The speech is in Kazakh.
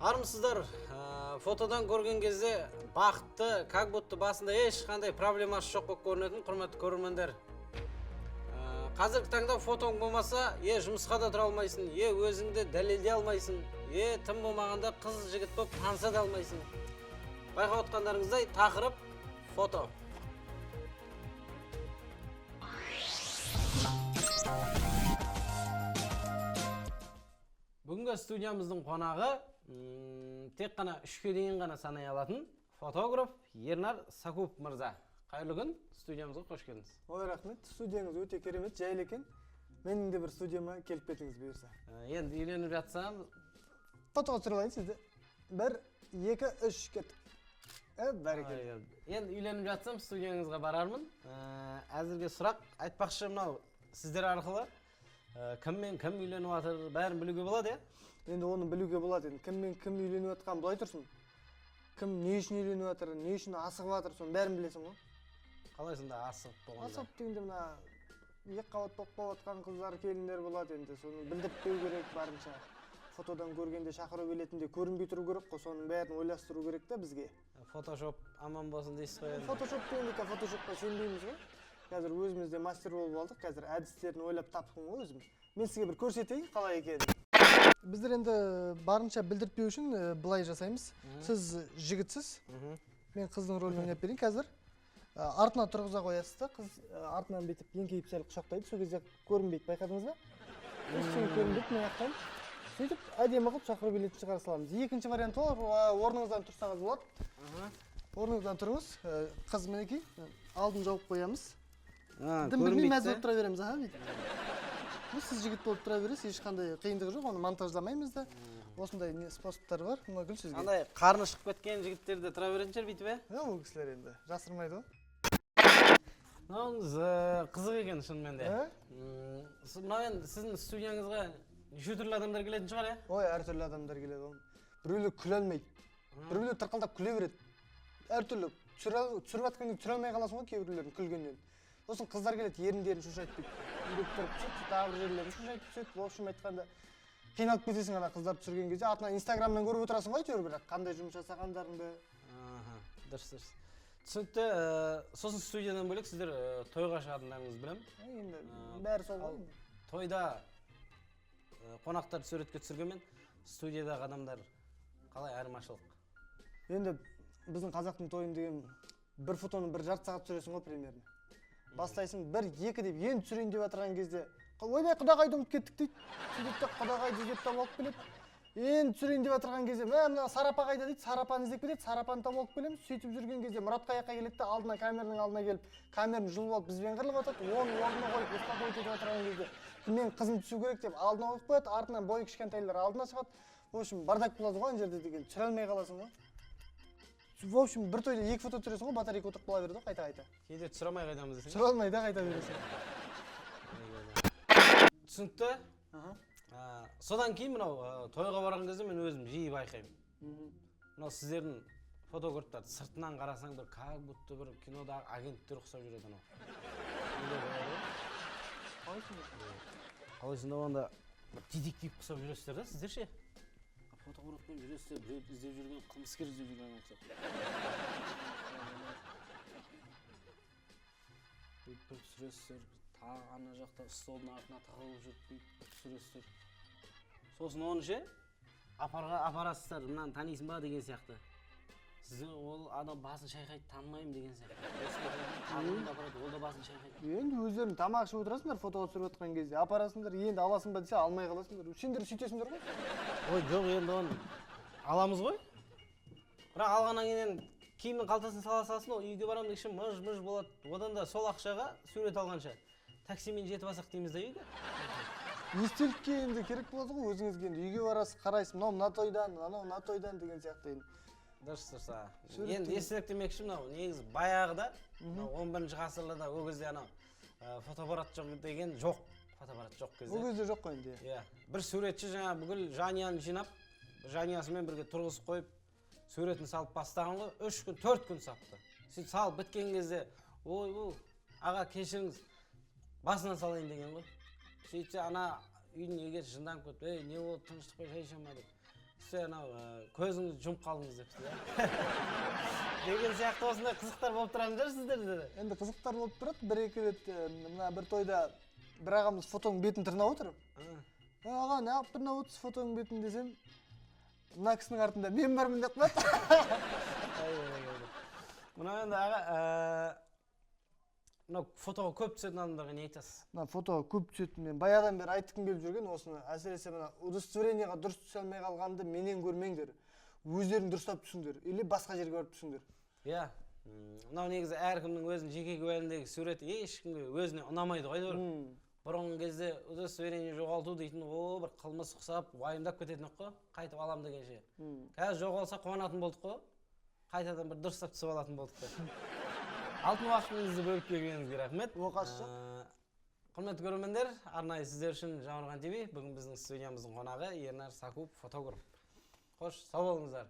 Армысыздар, фотодан көрген кезде бақытты, как будто басында ешқандай проблемасы жоқ болып көрінетін құрметті көрермендер. Қазіргі таңда фотоң болмаса, жұмысқа да тұра алмайсың, өзіңді дәлелдей алмайсың, тым болмағанда қыз жігіт болып таныса да алмайсың. Байқап отқандарыңыздай тақырып фото. Бүгінгі студиямыздың қонағы тек қана 3-ке дейін ғана санай алатын фотограф Ернар Сакупов мырза. Қайырлы күн, студиямызға қош келдіңіз. Ой, рахмет. Студияңыз өте керемет, жайлы екен. Менің де бір студияма келіп кетіңіз бұйырса. Енді үйленіп жатсам, фотоға түсіріп алайын сізді. 1, 2, 3 кеттік. Бәрекелді. Енді үйленіп жатсам студияңызға барармын. Әзірге сұрақ айтпақшы, мынау сіздер арқылы кіммен кім үйленіп жатыр, бәрін білуге болады, Енді оны білуге болады. Кіммен кім үйленіп жатқан былай тұрсын. Кім не үшін үйленіп жатыр, не үшін асығып жатыр, соның бәрін білесің ғой. Қалай сонда асығып болғанда? Асығып дегенде мына екі қабат болып жатқан қыздар, келіндер болады енді. Соны білдіртпеу керек барынша. Фотодан көргенде шақыру келетінде көрінбей тұру керек қой, соның бәрін ойластыру керек та бізге. Фотошоп аман болсын дейсіз ғой енді. Фотошоп дегенде фотошопқа сенбейміз ғой. Қазір өзімізде мастер болып алдық, қазір әдістерін ойлап таптым ғой өзім. Мен сізге бір көрсетейін, қалай екенін. Біздер енді барынша білдіртпеу үшін былай жасаймыз. Сіз жігітсіз, мен қыздың рөлін ойнап берейін қазір. Артына тұрғыза қоясыз да, қыз артынан бүйтіп еңкейіп сәл құшақтайды, сол кезде көрінбейді, байқадыңыз ба? Ештеңе көрінбейді, мен ақтан. Сөйтіп әдемі қылып шақыру билетін шығара саламыз. Екінші вариант ол, орныңыздан тұрсаңыз болады. Орныңыздан тұрыңыз, қыз мінекей, алдын жауып қоямыз. Дым білмей мәз болып тұра береміз, сіз жігіт болып тұра бересіз, ешқандай қиындығы жоқ, оны монтаждамаймыз да. Осындай способтар бар, мұна гүл сізге. Андай қарны шығып кеткен жігіттерді тұра беретін шығар бүйтіп, ол кісілер енді жасырмайды ғой. Мынауыңыз қызық екен шынымен де. Мынау енді сіздің студияңызға неше түрлі адамдар келетін шығар, Ой, әртүрлі адамдар келеді. Біреулер күле алмайды, біреулер тырқылдап күле береді. Әртүрлі түсіріп жатқанда түсіре алмай қаласың ғой кейбіреулердің күлгеннен. Сосын қыздар келеді, еріндерін шошайтып бүйтіп, үйреп тұрып түседі, тағы бір жерлерін шошайтып түседі. В общем айтқанда қиналып кетесің ана қыздарды түсірген кезде. Артынан Инстаграмнан көріп отырасың ғой әйтеуір, бірақ қандай жұмыс жасағандарыңды. Дұрыс. Түсінікті. Сосын студиядан бөлек сіздер тойға шығатындарыңызды білемін. Енді бәрі сол ғой. Тойда қонақтарды суретке түсіргенмен студиядағы адамдар қалай айырмашылық? Енді біздің қазақтың тойын деген бір фотоны бір жарты сағат түсіресің ғой примерно. Бастайсың 1-2 деп енді түсірейін деп отырған кезде ойбай құдағайды ұмытып кеттік дейді. Сөйтіп құдағайды іздеп тауып алып келеді. Енді түсірейін деп отырған кезде мына Сарапа қайда дейді, Сарапаны іздеп кетеді, Сарапаны тауып алып келеміз. Сөйтіп жүрген кезде Мұрат қаяққа келеді де алдына камераның алдына келіп, камераны жұлып алып бізбен қырылып жатады. Оны орнына қойып успокоить етіп отырған кезде мен қызым түсу керек деп алдына қойып қояды, артынан бойы кішкентайлар алдына шығады. В общем, бардак болады ғой ана жерде деген, түсіре алмай қаласың ғой. В общем, бір тойда 2 фото түсіресің ғой, батарейка отырып қала береді ғой, қайта-қайта. Кейде түсіре алмай қайтамыз десең? Түсіре алмай да қайта бересің. Түсінікті. Содан кейін мынау тойға барған кезде мен өзім жиі байқаймын. Мынау сіздердің фотографтарды сыртынан қарасаң бір как будто бір кинодағы агенттер ұқсап жүреді анау. Қалай сонда онда детектив ұқсап жүресіздер да сіздер ше? Фотографпен жүресіздер, біреуді іздеп жүрген, қылмыскер іздеп жүрген ұқсап. Бүйтіп түсіресіздер, тағы ана жақта столдың артына тығылып жүріп бүйтіп түсіресіздер. Сосын оны ше, апарасыздар, мынаны танисың ба деген сияқты. Сізде ол адам басын шайқайды, танымаймын деген сияқты. Ол да басын шайқайды. Енді өздерің тамақ ішіп отырасыңдар фотоға түсіріп отқан кезде. Апарасыңдар, енді аласың ба десе алмай қаласыңдар. Сендер сөйтесіңдер ғой. Ой, жоқ, енді оны аламыз ғой. Бірақ алғаннан кейін киімнің қалтасына сала салсын, ол үйге барамын дегенше мыж-мыж болады. Одан да сол ақшаға сурет алғанша таксимен жетіп алсақ дейміз да үйге. Естелікке енді керек болады ғой, өзіңізге енді үйге барасыз, қарайсыз, мына тойдан, анау мына тойдан деген сияқты енді. Дұрыс. Енді естелік демекші мынау негізі баяғыда 11-ші ғасырларда ол кезде анау фотоаппарат жоқ деген жоқ. Фотоаппарат жоқ кезде. Ол кезде жоқ қой енді. Бір суретші жаңа бүкіл жанияны жинап, жаниясымен бірге тұрғызып қойып, суретін салып бастаған ғой, 3 күн, 4 күн сапты. Сөйтіп салып біткен кезде, ой, аға кешіріңіз, басынан салайын деген ғой. Сөйтсе ана үйдің егесі жынданып кетті, не болды, тыныштық қой, шай ішемін деп. Сіз анау көзіңізді жұмып қалдыңыз депсіз, иә? Деген сияқты осындай қызықтар болып тұрған шығар сіздерде де. Енді қызықтар болып тұрады. Бір-екі рет мына бір тойда бір ағамыз фотоның бетін тырнап отыр. Аға, не алып тырнап отырсыз фотоның бетін десем, мына кісінің артында мен бармын деп қояды. Мына енді аға, мына фотоға көп түсетін адамдарға не айтасыз? Мына фотоға көп түсетін, мен баяғыдан бері айтқым келіп жүрген осыны. Әсіресе мына удостоверениеға дұрыс түсе алмай қалғанды менен көрмеңдер. Өздерің дұрыстап түсіңдер, или басқа жерге барып түсіңдер. Иә. Мынау негізі әркімнің өзінің жеке куәлігіндегі суреті ешкімге өзіне ұнамайды ғой, деймін. Бұрынғы кезде удостоверение жоғалту дейтін, бір қылмыс ұқсап, уайымдап кететін қой, қайтып алам дегенше. Қазір жоғалса қуанатын болдық қой, қайтадан бір дұрыстап түсіп алатын болдық қой. Алтын уақытыңызды бөліп бергеніңізге рахмет. Оқасы. Құрметті көрермендер, арнайы сіздер үшін Жаңарған ТV бүгін біздің студиямыздың қонағы Ернар Сакуп, фотограф. Қош, сау болыңыздар.